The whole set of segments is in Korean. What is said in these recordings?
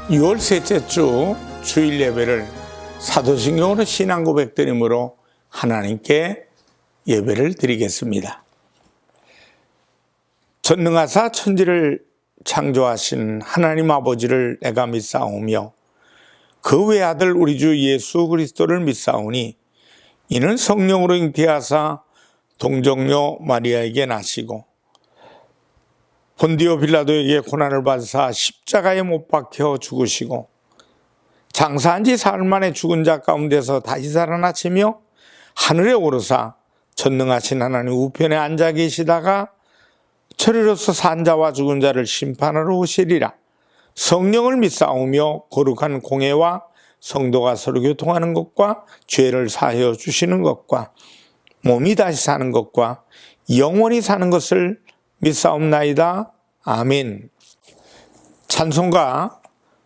6월 셋째 주 주일 예배를 사도신경으로 신앙 고백드림으로 하나님께 예배를 드리겠습니다. 전능하사 천지를 창조하신 하나님 아버지를 내가 믿사오며 그 외아들 우리 주 예수 그리스도를 믿사오니 이는 성령으로 잉태하사 동정녀 마리아에게 나시고 본디오 빌라도에게 고난을 받으사 십자가에 못 박혀 죽으시고 장사한 지 사흘 만에 죽은 자 가운데서 다시 살아나시며 하늘에 오르사 전능하신 하나님 우편에 앉아 계시다가 저리로서 산 자와 죽은 자를 심판하러 오시리라. 성령을 믿사오며 거룩한 공회와 성도가 서로 교통하는 것과 죄를 사하여 주시는 것과 몸이 다시 사는 것과 영원히 사는 것을 믿사옵나이다. 아멘. 찬송가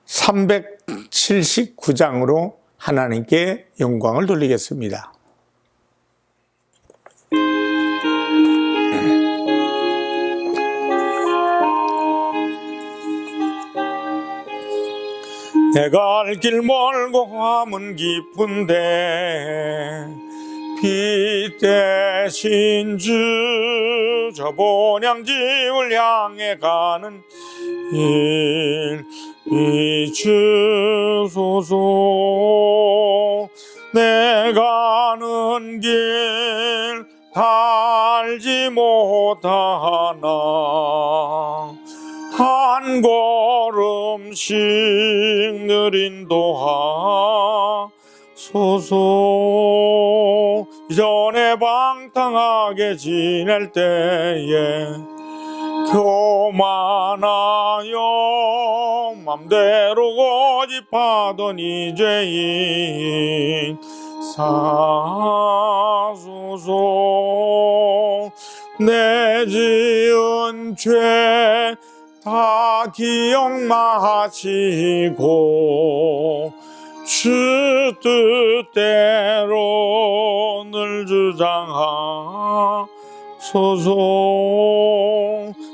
379장으로 하나님께 영광을 돌리겠습니다. 내가 갈 길 멀고 함은 깊은데 빛 대신 주 저 본향집을 향해 가는 일 비추소서. 내가 가는 길 달지 못하나 한 걸음씩 늘 인도하소서. 이전에 방탕하게 지낼 때에 교만하여 맘대로 고집하던 이 죄인 사소서. 내 지은 죄 다 기억마시고 주 뜻대로 늘 주장하소서.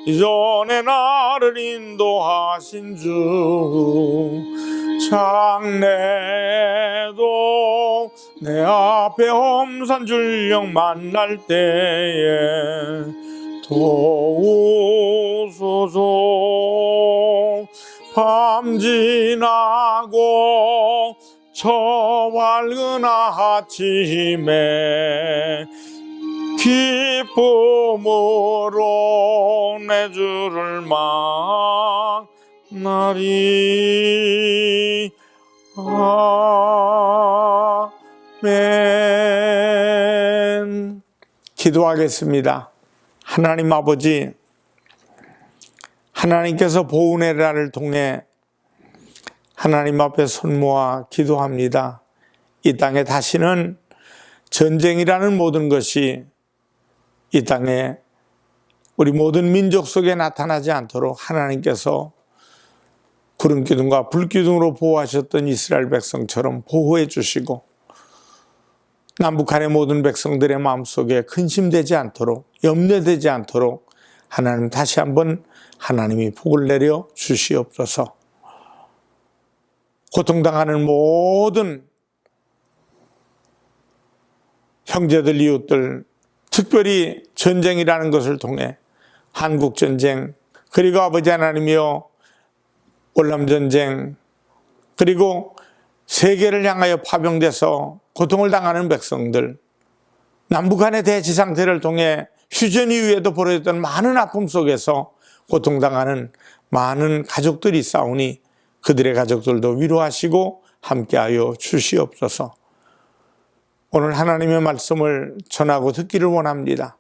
이전에 나를 인도하신 주 장래도 내 앞에 험산 줄령 만날 때에 도우소서. 밤 지나고 저 밝은 아침에 기쁨으로 내 주를 만나리. 아멘. 기도하겠습니다. 하나님 아버지, 하나님께서 보은혜라를 통해 하나님 앞에 손 모아 기도합니다. 이 땅에 다시는 전쟁이라는 모든 것이 이 땅에 우리 모든 민족 속에 나타나지 않도록 하나님께서 구름기둥과 불기둥으로 보호하셨던 이스라엘 백성처럼 보호해 주시고 남북한의 모든 백성들의 마음속에 근심되지 않도록 염려되지 않도록 하나님 다시 한번 하나님이 복을 내려 주시옵소서. 고통당하는 모든 형제들 이웃들, 특별히 전쟁이라는 것을 통해 한국전쟁, 그리고 아버지 하나님이여 월남전쟁, 그리고 세계를 향하여 파병돼서 고통을 당하는 백성들, 남북한의 대지상태를 통해 휴전 이후에도 벌어졌던 많은 아픔 속에서 고통당하는 많은 가족들이 있사오니 그들의 가족들도 위로하시고 함께하여 주시옵소서. 오늘 하나님의 말씀을 전하고 듣기를 원합니다.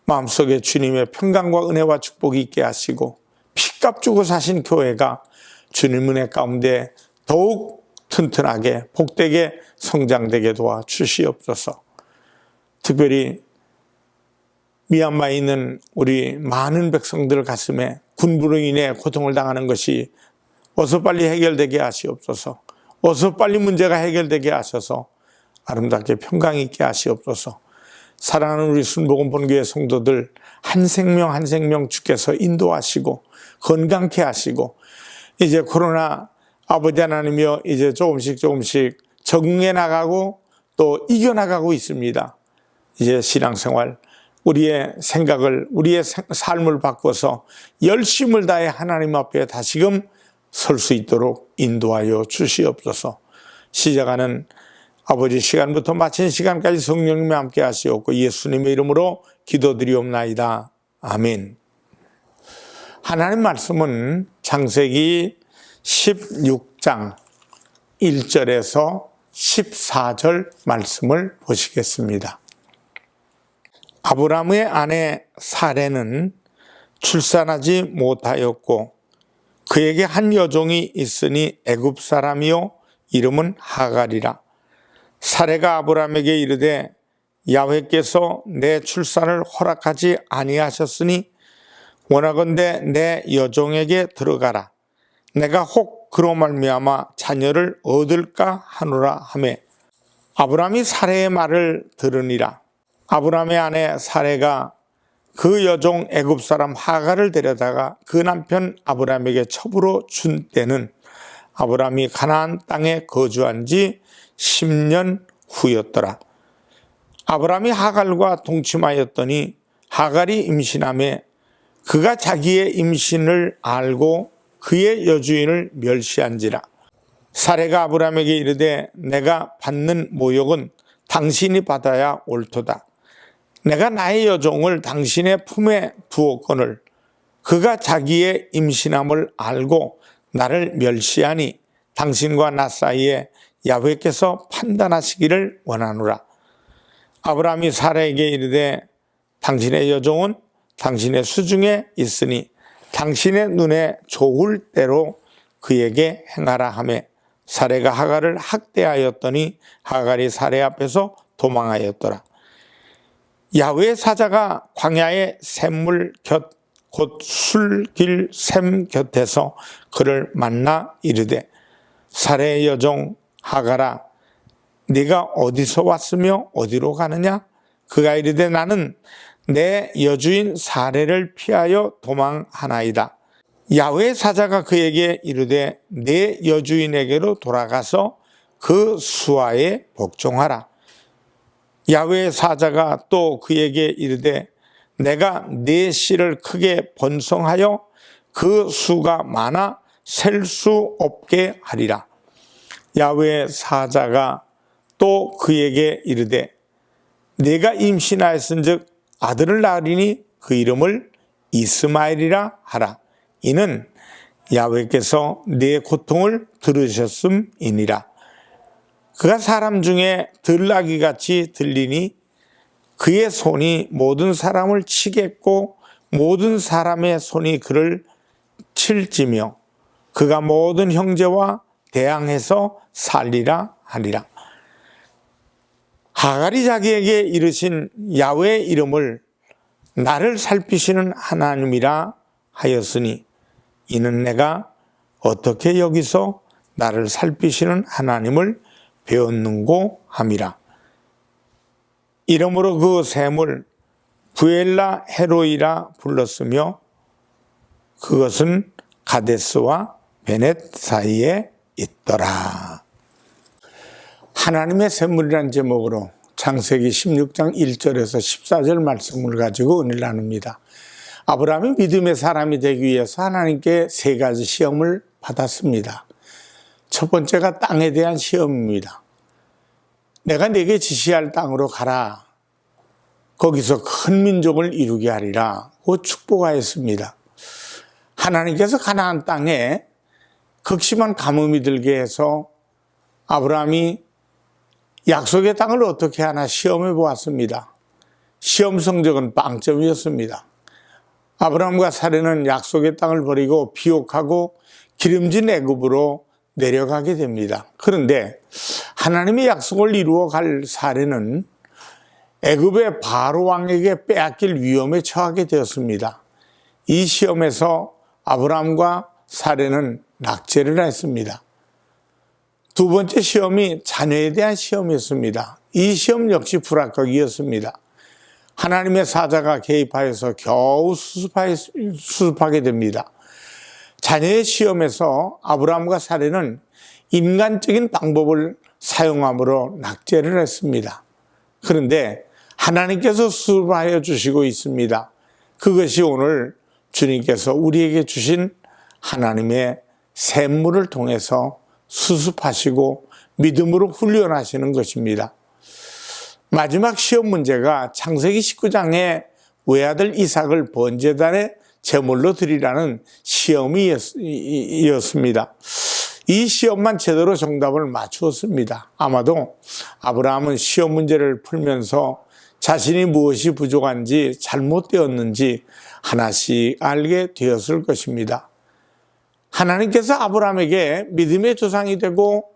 마음속에 주님의 평강과 은혜와 축복이 있게 하시고 피값 주고 사신 교회가 주님 은혜 가운데 더욱 튼튼하게 복되게 성장되게 도와 주시옵소서. 특별히 미얀마에 있는 우리 많은 백성들 가슴에 군부로 인해 고통을 당하는 것이 어서 빨리 해결되게 하시옵소서. 어서 빨리 문제가 해결되게 하셔서 아름답게 평강 있게 하시옵소서. 사랑하는 우리 순복음 본교회 성도들 한 생명 한 생명 주께서 인도하시고 건강케 하시고 이제 코로나 아버지 하나님이여 이제 조금씩 적응해 나가고 또 이겨나가고 있습니다. 이제 신앙생활, 우리의 생각을, 우리의 삶을 바꿔서 열심을 다해 하나님 앞에 다시금 설 수 있도록 인도하여 주시옵소서. 시작하는 아버지 시간부터 마친 시간까지 성령님이 함께 하시옵고 예수님의 이름으로 기도드리옵나이다. 아멘. 하나님 말씀은 창세기 16장 1절에서 14절 말씀을 보시겠습니다. 아브라함의 아내 사레는 출산하지 못하였고 그에게 한 여종이 있으니 애굽 사람이요 이름은 하갈이라. 사레가 아브라함에게 이르되 야훼께서 내 출산을 허락하지 아니하셨으니 원하건대 내 여종에게 들어가라. 내가 혹 그로 말미암아 자녀를 얻을까 하노라 하매 아브라함이 사레의 말을 들으니라. 아브라함의 아내 사레가 그 여종 애굽 사람 하갈을 데려다가 그 남편 아브라함에게 첩으로 준 때는 아브라함이 가나안 땅에 거주한 지 10년 후였더라. 아브라함이 하갈과 동침하였더니 하갈이 임신하매 그가 자기의 임신을 알고 그의 여주인을 멸시한지라. 사레가 아브라함에게 이르되 내가 받는 모욕은 당신이 받아야 옳도다. 내가 나의 여종을 당신의 품에 두었거늘 그가 자기의 임신함을 알고 나를 멸시하니 당신과 나 사이에 야훼께서 판단하시기를 원하노라. 아브라함이 사라에게 이르되 당신의 여종은 당신의 수중에 있으니 당신의 눈에 좋을 대로 그에게 행하라 하며 사레가 하갈을 학대하였더니 하갈이 사레 앞에서 도망하였더라. 야훼의 사자가 광야의 샘물 곁 곧 술길 샘 곁에서 그를 만나 이르되 사레의 여종 하갈아 네가 어디서 왔으며 어디로 가느냐? 그가 이르되 나는 내 여주인 사레를 피하여 도망하나이다. 야훼의 사자가 그에게 이르되 내 여주인에게로 돌아가서 그 수하에 복종하라. 야훼의 사자가 또 그에게 이르되 내가 네 씨를 크게 번성하여 그 수가 많아 셀 수 없게 하리라. 야훼의 사자가 또 그에게 이르되 네가 임신하였은즉 아들을 낳으리니 그 이름을 이스마엘이라 하라. 이는 야훼께서 네 고통을 들으셨음이니라. 그가 사람 중에 들나귀같이 들리니 그의 손이 모든 사람을 치겠고 모든 사람의 손이 그를 칠지며 그가 모든 형제와 대항해서 살리라 하리라. 하갈이 자기에게 이르신 야훼의 이름을 나를 살피시는 하나님이라 하였으니 이는 내가 어떻게 여기서 나를 살피시는 하나님을 배웠는고 함이라. 이러므로 그 샘을 부엘라 헤로이라 불렀으며 그것은 가데스와 베넷 사이에 있더라. 하나님의 샘물이라는 제목으로 창세기 16장 1절에서 14절 말씀을 가지고 은혜를 나눕니다. 아브라함이 믿음의 사람이 되기 위해서 하나님께 세 가지 시험을 받았습니다. 첫 번째가 땅에 대한 시험입니다. 내가 네게 지시할 땅으로 가라. 거기서 큰 민족을 이루게 하리라. 그 축복하였습니다. 하나님께서 가나안 땅에 극심한 가뭄이 들게 해서 아브라함이 약속의 땅을 어떻게 하나 시험해 보았습니다. 시험 성적은 빵점이었습니다. 아브라함과 사레는 약속의 땅을 버리고 비옥하고 기름진 애굽으로 내려가게 됩니다. 그런데 하나님의 약속을 이루어 갈 사레는 애굽의 바로 왕에게 빼앗길 위험에 처하게 되었습니다. 이 시험에서 아브라함과 사레는 낙제를 했습니다. 두 번째 시험이 자녀에 대한 시험이었습니다. 이 시험 역시 불합격이었습니다. 하나님의 사자가 개입하여서 겨우 수습하게 됩니다. 자녀의 시험에서 아브라함과 사례는 인간적인 방법을 사용함으로 낙제를 했습니다. 그런데 하나님께서 수습하여 주시고 있습니다. 그것이 오늘 주님께서 우리에게 주신 하나님의 샘물을 통해서 수습하시고 믿음으로 훈련하시는 것입니다. 마지막 시험 문제가 창세기 19장에 외아들 이삭을 번제단에 제물로 드리라는 시험이었습니다. 이 시험만 제대로 정답을 맞추었습니다. 아마도 아브라함은 시험 문제를 풀면서 자신이 무엇이 부족한지 잘못되었는지 하나씩 알게 되었을 것입니다. 하나님께서 아브라함에게 믿음의 조상이 되고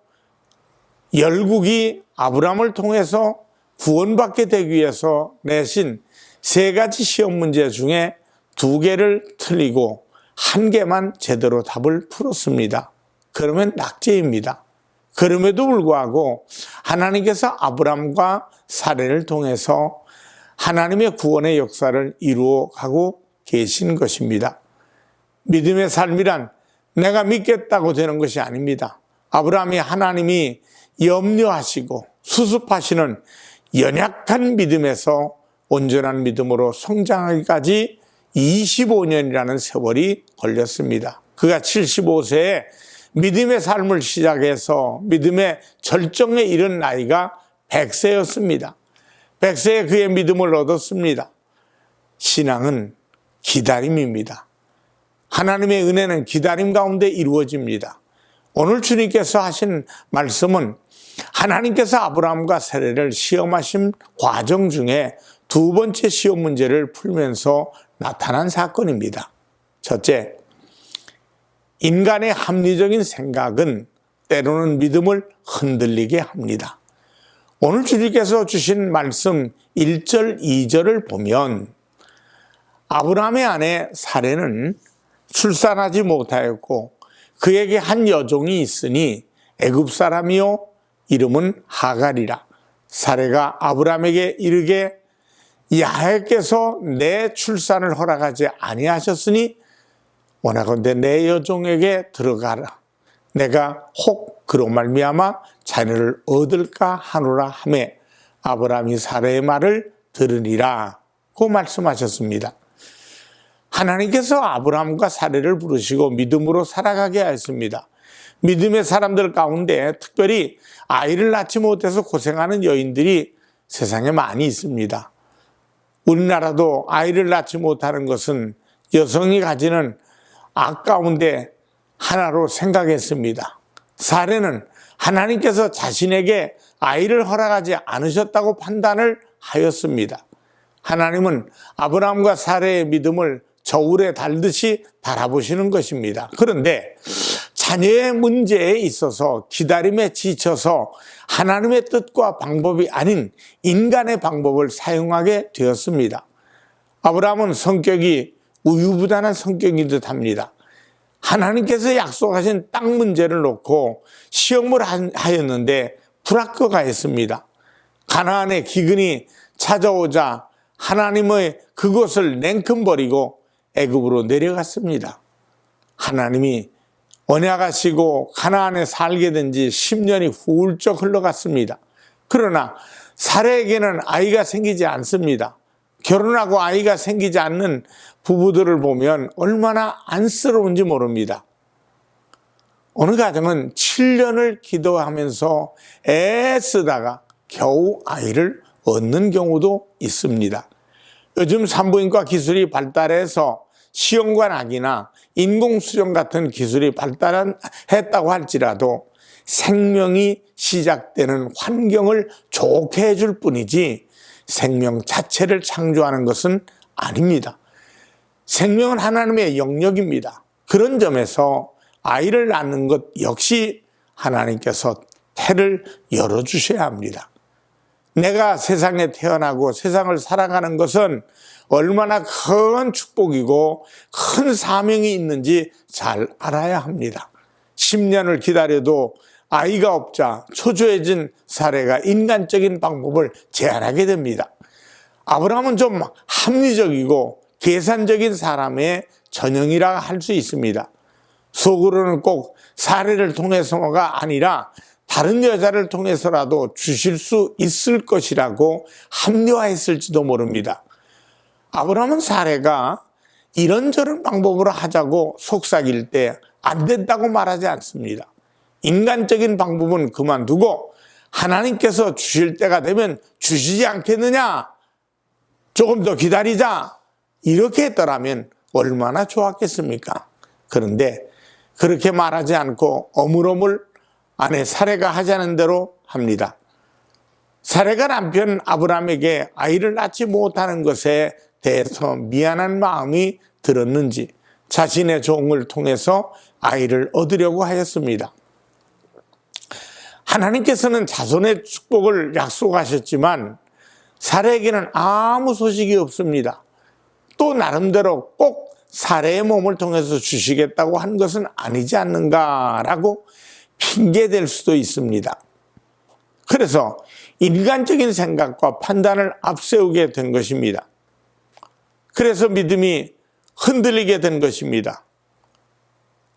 열국이 아브라함을 통해서 구원받게 되기 위해서 내신 3가지 시험 문제 중에 2개를 틀리고 1개만 제대로 답을 풀었습니다. 그러면 낙제입니다. 그럼에도 불구하고 하나님께서 아브라함과 사례를 통해서 하나님의 구원의 역사를 이루어 가고 계신 것입니다. 믿음의 삶이란 내가 믿겠다고 되는 것이 아닙니다. 아브라함이 하나님이 염려하시고 수습하시는 연약한 믿음에서 온전한 믿음으로 성장하기까지 25년이라는 세월이 걸렸습니다. 그가 75세에 믿음의 삶을 시작해서 믿음의 절정에 이른 나이가 100세였습니다. 100세에 그의 믿음을 얻었습니다. 신앙은 기다림입니다. 하나님의 은혜는 기다림 가운데 이루어집니다. 오늘 주님께서 하신 말씀은 하나님께서 아브라함과 세례를 시험하신 과정 중에 2번째 시험 문제를 풀면서 나타난 사건입니다. 첫째, 인간의 합리적인 생각은 때로는 믿음을 흔들리게 합니다. 오늘 주님께서 주신 말씀 1절, 2절을 보면 아브라함의 아내 사례는 출산하지 못하였고 그에게 한 여종이 있으니 애굽 사람이요 이름은 하갈이라. 사례가 아브라함에게 이르게 야훼께서 내 출산을 허락하지 아니하셨으니 원하건대 내 여종에게 들어가라. 내가 혹 그로 말미암아 자녀를 얻을까 하노라 하매 아브라함이 사례의 말을 들으니라고 말씀하셨습니다. 하나님께서 아브라함과 사례를 부르시고 믿음으로 살아가게 하였습니다. 믿음의 사람들 가운데 특별히 아이를 낳지 못해서 고생하는 여인들이 세상에 많이 있습니다. 우리나라도 아이를 낳지 못하는 것은 여성이 가지는 악 가운데 하나로 생각했습니다. 사례는 하나님께서 자신에게 아이를 허락하지 않으셨다고 판단을 하였습니다. 하나님은 아브라함과 사례의 믿음을 저울에 달듯이 바라보시는 것입니다. 그런데 자녀의 문제에 있어서 기다림에 지쳐서 하나님의 뜻과 방법이 아닌 인간의 방법을 사용하게 되었습니다. 아브라함은 성격이 우유부단한 성격인 듯합니다. 하나님께서 약속하신 땅 문제를 놓고 시험을 하였는데 불합격하였습니다. 가나안의 기근이 찾아오자 하나님의 그것을 냉큼 버리고 애굽으로 내려갔습니다. 하나님이 언약하시고 가나안에 살게 된 지 10년이 훌쩍 흘러갔습니다. 그러나 사례에게는 아이가 생기지 않습니다. 결혼하고 아이가 생기지 않는 부부들을 보면 얼마나 안쓰러운지 모릅니다. 어느 가정은 7년을 기도하면서 애쓰다가 겨우 아이를 얻는 경우도 있습니다. 요즘 산부인과 기술이 발달해서 시험관 낙이나 인공수정 같은 기술이 발달했다고 할지라도 생명이 시작되는 환경을 좋게 해줄 뿐이지 생명 자체를 창조하는 것은 아닙니다. 생명은 하나님의 영역입니다. 그런 점에서 아이를 낳는 것 역시 하나님께서 태를 열어주셔야 합니다. 내가 세상에 태어나고 세상을 살아가는 것은 얼마나 큰 축복이고 큰 사명이 있는지 잘 알아야 합니다. 10년을 기다려도 아이가 없자 초조해진 사례가 인간적인 방법을 제안하게 됩니다. 아브라함은 좀 합리적이고 계산적인 사람의 전형이라 할 수 있습니다. 속으로는 꼭 사례를 통해서가 아니라 다른 여자를 통해서라도 주실 수 있을 것이라고 합리화했을지도 모릅니다. 아브라함은 사례가 이런저런 방법으로 하자고 속삭일 때 안 된다고 말하지 않습니다. 인간적인 방법은 그만두고 하나님께서 주실 때가 되면 주시지 않겠느냐? 조금 더 기다리자. 이렇게 했더라면 얼마나 좋았겠습니까? 그런데 그렇게 말하지 않고 어물어물 아내 사레가 하자는 대로 합니다. 사레가 남편 아브라함에게 아이를 낳지 못하는 것에 대해서 미안한 마음이 들었는지 자신의 종을 통해서 아이를 얻으려고 하였습니다. 하나님께서는 자손의 축복을 약속하셨지만 사레에게는 아무 소식이 없습니다. 또 나름대로 꼭 사레의 몸을 통해서 주시겠다고 한 것은 아니지 않는가라고 핑계댈 수도 있습니다. 그래서 인간적인 생각과 판단을 앞세우게 된 것입니다. 그래서 믿음이 흔들리게 된 것입니다.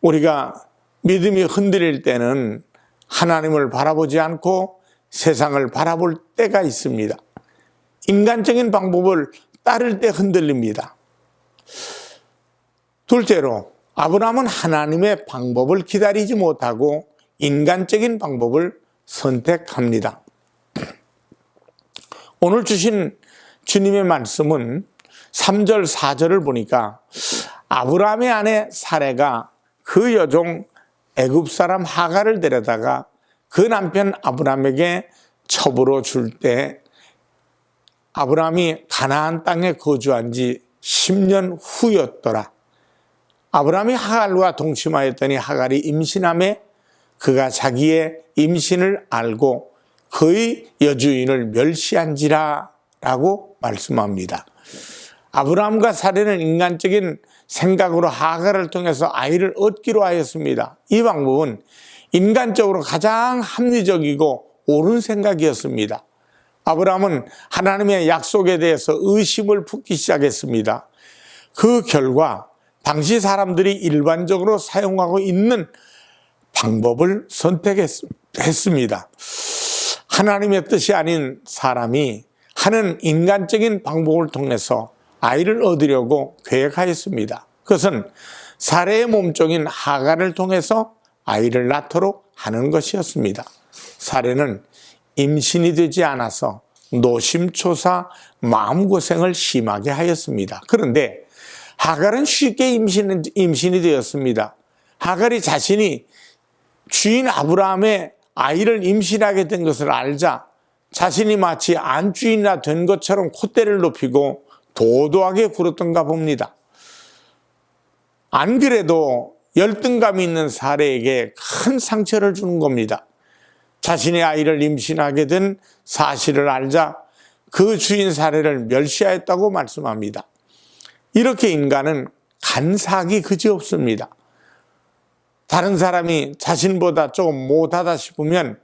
우리가 믿음이 흔들릴 때는 하나님을 바라보지 않고 세상을 바라볼 때가 있습니다. 인간적인 방법을 따를 때 흔들립니다. 둘째로 아브라함은 하나님의 방법을 기다리지 못하고 인간적인 방법을 선택합니다. 오늘 주신 주님의 말씀은 3절 4절을 보니까 아브라함의 아내 사레가 그 여종 애굽 사람 하갈을 데려다가 그 남편 아브라함에게 첩으로 줄 때 아브라함이 가나안 땅에 거주한 지 10년 후였더라. 아브라함이 하갈과 동침하였더니 하갈이 임신하매 그가 자기의 임신을 알고 그의 여주인을 멸시한지라 라고 말씀합니다. 아브라함과 사레는 인간적인 생각으로 하갈을 통해서 아이를 얻기로 하였습니다. 이 방법은 인간적으로 가장 합리적이고 옳은 생각이었습니다. 아브라함은 하나님의 약속에 대해서 의심을 품기 시작했습니다. 그 결과 당시 사람들이 일반적으로 사용하고 있는 방법을 선택했습니다. 하나님의 뜻이 아닌 사람이 하는 인간적인 방법을 통해서 아이를 얻으려고 계획하였습니다. 그것은 사레의 몸종인 하갈을 통해서 아이를 낳도록 하는 것이었습니다. 사레는 임신이 되지 않아서 노심초사 마음고생을 심하게 하였습니다. 그런데 하갈은 쉽게 임신이 되었습니다. 하갈이 자신이 주인 아브라함의 아이를 임신하게 된 것을 알자 자신이 마치 안주인이나 된 것처럼 콧대를 높이고 도도하게 굴었던가 봅니다. 안 그래도 열등감이 있는 사레에게 큰 상처를 주는 겁니다. 자신의 아이를 임신하게 된 사실을 알자 그 주인 사레를 멸시하였다고 말씀합니다. 이렇게 인간은 간사하기 그지없습니다. 다른 사람이 자신보다 조금 못하다 싶으면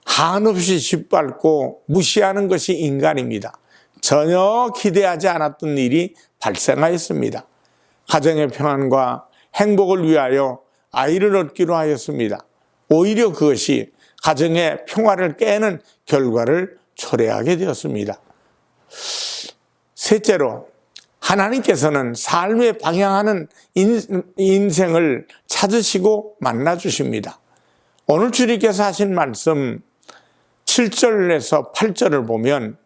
한없이 짓밟고 무시하는 것이 인간입니다. 전혀 기대하지 않았던 일이 발생하였습니다. 가정의 평안과 행복을 위하여 아이를 얻기로 하였습니다. 오히려 그것이 가정의 평화를 깨는 결과를 초래하게 되었습니다. 셋째로 하나님께서는 삶에 방향하는 인생을 찾으시고 만나주십니다. 오늘 주님께서 하신 말씀 7절에서 8절을 보면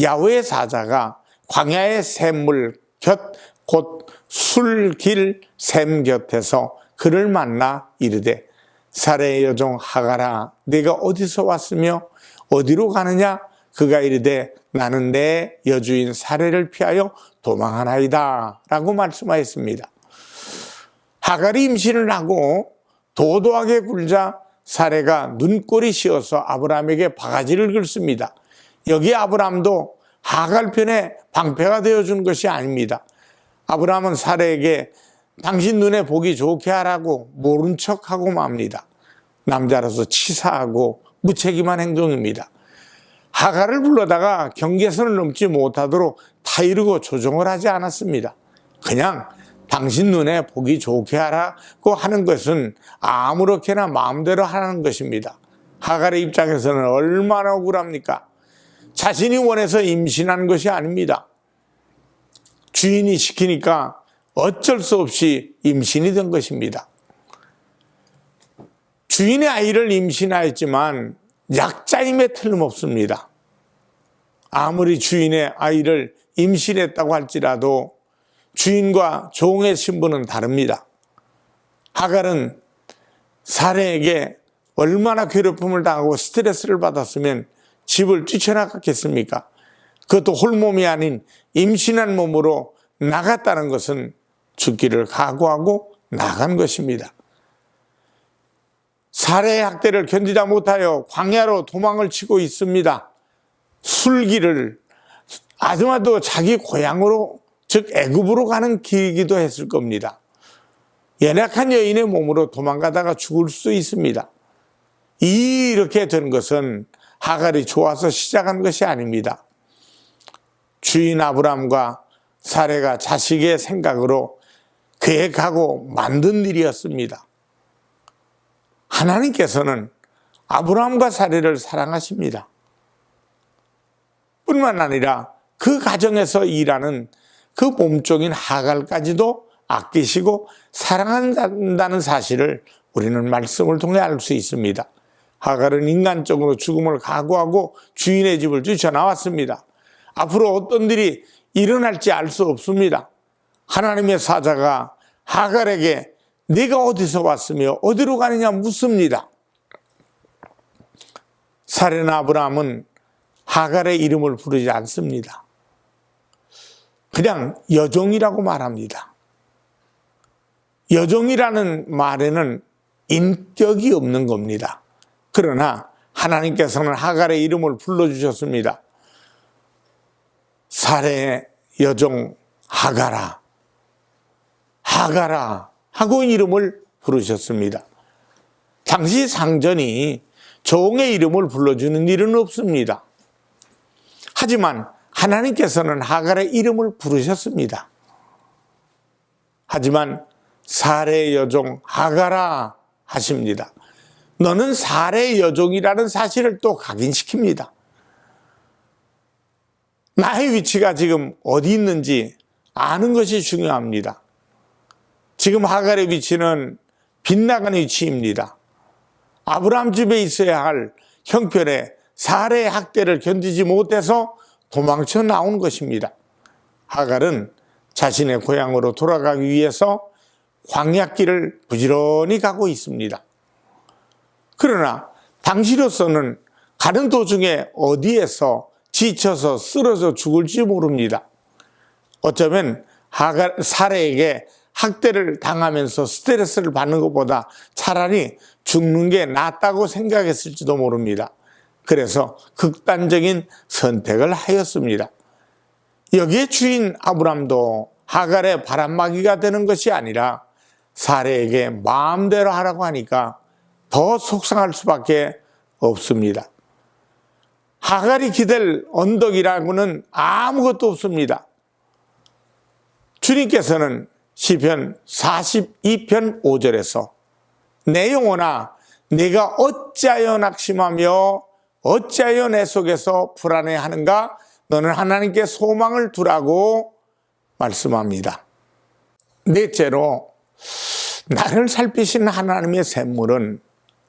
야훼의 사자가 광야의 샘물 곁 곧 술길 샘 곁에서 그를 만나 이르되 사레의 여종 하갈아 네가 어디서 왔으며 어디로 가느냐? 그가 이르되 나는 내 여주인 사레를 피하여 도망하나이다 라고 말씀하였습니다. 하갈이 임신을 하고 도도하게 굴자 사레가 눈꼴이 씌어서 아브라함에게 바가지를 긁습니다. 여기 아브라함도 하갈 편에 방패가 되어준 것이 아닙니다. 아브라함은 사레에게 당신 눈에 보기 좋게 하라고 모른 척하고 맙니다. 남자로서 치사하고 무책임한 행동입니다. 하갈을 불러다가 경계선을 넘지 못하도록 타이르고 조종을 하지 않았습니다. 그냥 당신 눈에 보기 좋게 하라고 하는 것은 아무렇게나 마음대로 하는 것입니다. 하갈의 입장에서는 얼마나 억울합니까? 자신이 원해서 임신한 것이 아닙니다. 주인이 시키니까 어쩔 수 없이 임신이 된 것입니다. 주인의 아이를 임신하였지만 약자임에 틀림없습니다. 아무리 주인의 아이를 임신했다고 할지라도 주인과 종의 신분은 다릅니다. 하갈은 사레에게 얼마나 괴롭힘을 당하고 스트레스를 받았으면 집을 뛰쳐나갔겠습니까? 그것도 홀몸이 아닌 임신한 몸으로 나갔다는 것은 죽기를 각오하고 나간 것입니다. 사레의 학대를 견디다 못하여 광야로 도망을 치고 있습니다. 술기를 아마도 자기 고향으로, 즉 애굽으로 가는 길이기도 했을 겁니다. 연약한 여인의 몸으로 도망가다가 죽을 수 있습니다. 이렇게 된 것은 하갈이 좋아서 시작한 것이 아닙니다. 주인 아브람과 사레가 자식의 생각으로 계획하고 만든 일이었습니다. 하나님께서는 아브람과 사레를 사랑하십니다. 뿐만 아니라 그 가정에서 일하는 그 몸종인 하갈까지도 아끼시고 사랑한다는 사실을 우리는 말씀을 통해 알 수 있습니다. 하갈은 인간적으로 죽음을 각오하고 주인의 집을 뛰쳐나왔습니다. 앞으로 어떤 일이 일어날지 알 수 없습니다. 하나님의 사자가 하갈에게 네가 어디서 왔으며 어디로 가느냐 묻습니다. 사레나 아브라함은 하갈의 이름을 부르지 않습니다. 그냥 여종이라고 말합니다. 여종이라는 말에는 인격이 없는 겁니다. 그러나 하나님께서는 하갈의 이름을 불러주셨습니다. 사레의 여종 하갈아, 하갈아 하고 이름을 부르셨습니다. 당시 상전이 종의 이름을 불러주는 일은 없습니다. 하지만 하나님께서는 하갈의 이름을 부르셨습니다. 하지만 사레의 여종 하갈아 하십니다. 너는 사레의 여종이라는 사실을 또 각인시킵니다. 나의 위치가 지금 어디 있는지 아는 것이 중요합니다. 지금 하갈의 위치는 빗나간 위치입니다. 아브라함 집에 있어야 할 형편에 사레의 학대를 견디지 못해서 도망쳐 나온 것입니다. 하갈은 자신의 고향으로 돌아가기 위해서 광야길을 부지런히 가고 있습니다. 그러나 당시로서는 가는 도중에 어디에서 지쳐서 쓰러져 죽을지 모릅니다. 어쩌면 사레에게 학대를 당하면서 스트레스를 받는 것보다 차라리 죽는 게 낫다고 생각했을지도 모릅니다. 그래서 극단적인 선택을 하였습니다. 여기에 주인 아브람도 하갈의 바람막이가 되는 것이 아니라 사레에게 마음대로 하라고 하니까 더 속상할 수밖에 없습니다. 하갈이 기댈 언덕이라고는 아무것도 없습니다. 주님께서는 시편 42편 5절에서 내 영혼아 내가 어찌하여 낙심하며 어찌하여 내 속에서 불안해하는가 너는 하나님께 소망을 두라고 말씀합니다. 넷째로 나를 살피시는 하나님의 샘물은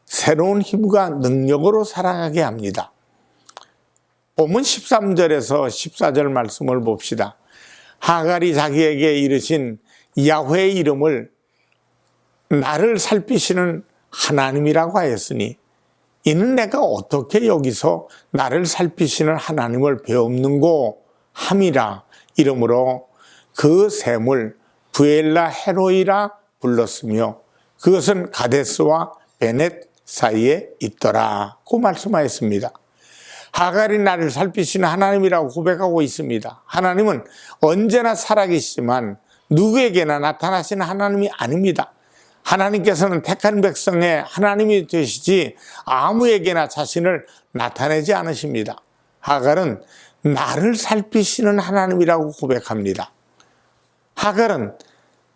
새로운 힘과 능력으로 살아가게 합니다. 본문 13절에서 14절 말씀을 봅시다. 하갈이 자기에게 이르신 야훼의 이름을 나를 살피시는 하나님이라고 하였으니 이는 내가 어떻게 여기서 나를 살피시는 하나님을 배웠는고 함이라. 이러므로 그 샘을 부엘라 헤로이라 불렀으며 그것은 가데스와 베넷 사이에 있더라고 말씀하였습니다. 하갈이 나를 살피시는 하나님이라고 고백하고 있습니다. 하나님은 언제나 살아계시지만 누구에게나 나타나시는 하나님이 아닙니다. 하나님께서는 택한 백성의 하나님이 되시지 아무에게나 자신을 나타내지 않으십니다. 하갈은 나를 살피시는 하나님이라고 고백합니다. 하갈은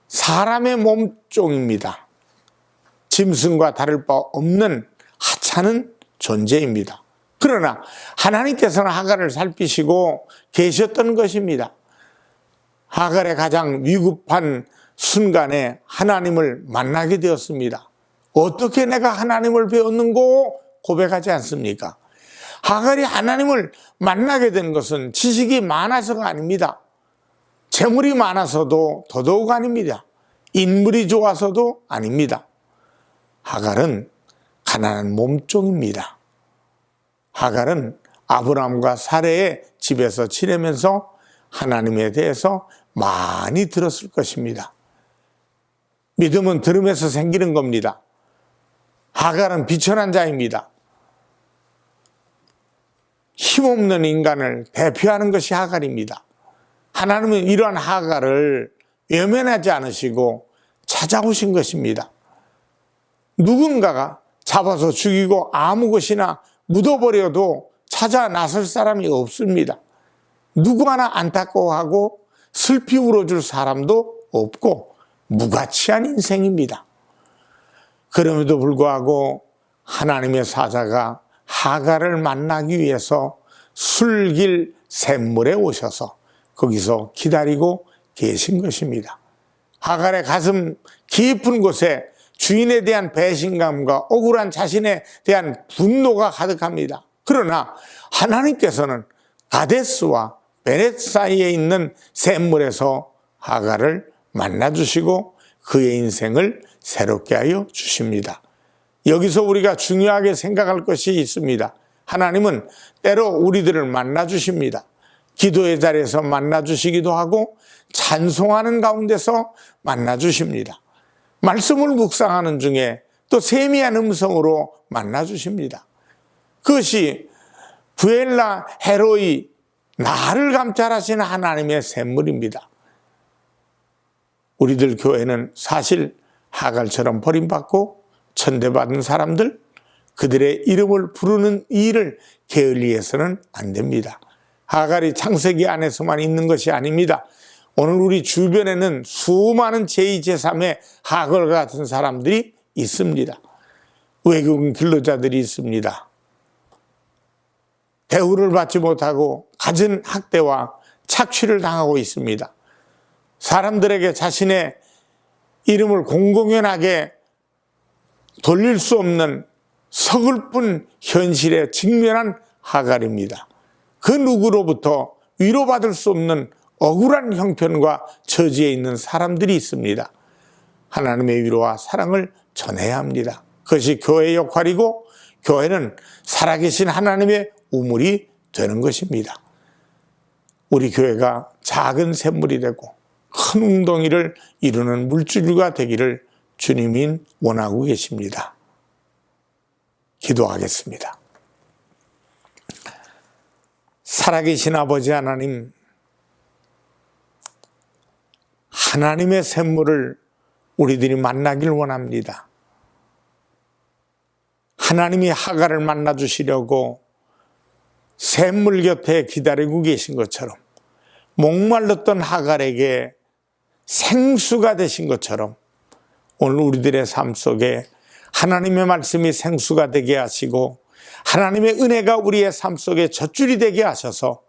사람의 몸종입니다. 짐승과 다를 바 없는 하찮은 존재입니다. 그러나 하나님께서는 하갈을 살피시고 계셨던 것입니다. 하갈의 가장 위급한 순간에 하나님을 만나게 되었습니다. 어떻게 내가 하나님을 배웠는고 고백하지 않습니까? 하갈이 하나님을 만나게 된 것은 지식이 많아서가 아닙니다. 재물이 많아서도 더더욱 아닙니다. 인물이 좋아서도 아닙니다. 하갈은 가난한 몸종입니다. 하갈은 아브라함과 사레의 집에서 지내면서 하나님에 대해서 많이 들었을 것입니다. 믿음은 들음에서 생기는 겁니다. 하갈은 비천한 자입니다. 힘없는 인간을 대표하는 것이 하갈입니다. 하나님은 이러한 하갈을 외면하지 않으시고 찾아오신 것입니다. 누군가가 잡아서 죽이고 아무 곳이나 묻어버려도 찾아 나설 사람이 없습니다. 누구 하나 안타까워하고 슬피 울어줄 사람도 없고 무가치한 인생입니다. 그럼에도 불구하고 하나님의 사자가 하갈을 만나기 위해서 술길 샘물에 오셔서 거기서 기다리고 계신 것입니다. 하갈의 가슴 깊은 곳에 주인에 대한 배신감과 억울한 자신에 대한 분노가 가득합니다. 그러나 하나님께서는 가데스와 베렛 사이에 있는 샘물에서 하갈을 만나주시고 그의 인생을 새롭게 하여 주십니다. 여기서 우리가 중요하게 생각할 것이 있습니다. 하나님은 때로 우리들을 만나주십니다. 기도의 자리에서 만나주시기도 하고 찬송하는 가운데서 만나주십니다. 말씀을 묵상하는 중에 또 세미한 음성으로 만나주십니다. 그것이 부엘라 헤로이 나를 감찰하시는 하나님의 샘물입니다. 우리들 교회는 사실 하갈처럼 버림받고 천대받은 사람들, 그들의 이름을 부르는 일을 게을리해서는 안 됩니다. 하갈이 창세기 안에서만 있는 것이 아닙니다. 오늘 우리 주변에는 수많은 제2, 제3의 하갈 같은 사람들이 있습니다. 외국인 근로자들이 있습니다. 대우를 받지 못하고 갖은 학대와 착취를 당하고 있습니다. 사람들에게 자신의 이름을 공공연하게 돌릴 수 없는 서글픈 현실에 직면한 하갈입니다. 그 누구로부터 위로받을 수 없는 억울한 형편과 처지에 있는 사람들이 있습니다. 하나님의 위로와 사랑을 전해야 합니다. 그것이 교회의 역할이고 교회는 살아계신 하나님의 우물이 되는 것입니다. 우리 교회가 작은 샘물이 되고 큰 웅덩이를 이루는 물줄기가 되기를 주님이 원하고 계십니다. 기도하겠습니다. 살아계신 아버지 하나님, 하나님의 샘물을 우리들이 만나길 원합니다. 하나님이 하갈을 만나주시려고 샘물 곁에 기다리고 계신 것처럼 목말랐던 하갈에게 생수가 되신 것처럼 오늘 우리들의 삶 속에 하나님의 말씀이 생수가 되게 하시고 하나님의 은혜가 우리의 삶 속에 젖줄이 되게 하셔서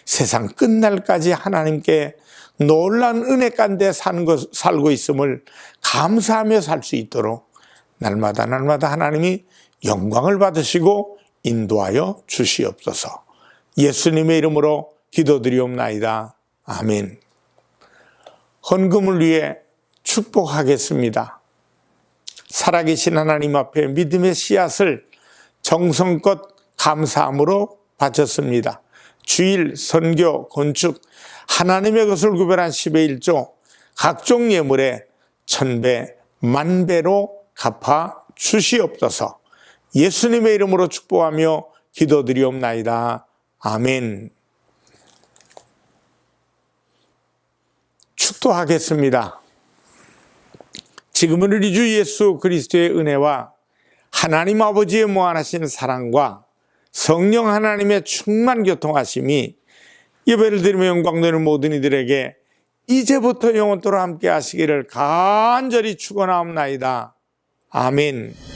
세상 끝날까지 하나님께 놀라운 은혜 가운데 살고 있음을 감사하며 살 수 있도록 날마다 하나님이 영광을 받으시고 인도하여 주시옵소서. 예수님의 이름으로 기도드리옵나이다. 아멘. 헌금을 위해 축복하겠습니다. 살아계신 하나님 앞에 믿음의 씨앗을 정성껏 감사함으로 바쳤습니다. 주일, 선교, 건축, 하나님의 것을 구별한 10의 1조, 각종 예물에 1000배, 만배로 갚아 주시옵소서. 예수님의 이름으로 축복하며 기도드리옵나이다. 아멘. 축도하겠습니다. 지금은 우리 주 예수 그리스도의 은혜와 하나님 아버지의 무한하신 사랑과 성령 하나님의 충만 교통하심이 예배를 드리며 영광되는 모든 이들에게 이제부터 영원토록 함께 하시기를 간절히 축원하옵나이다. 아멘.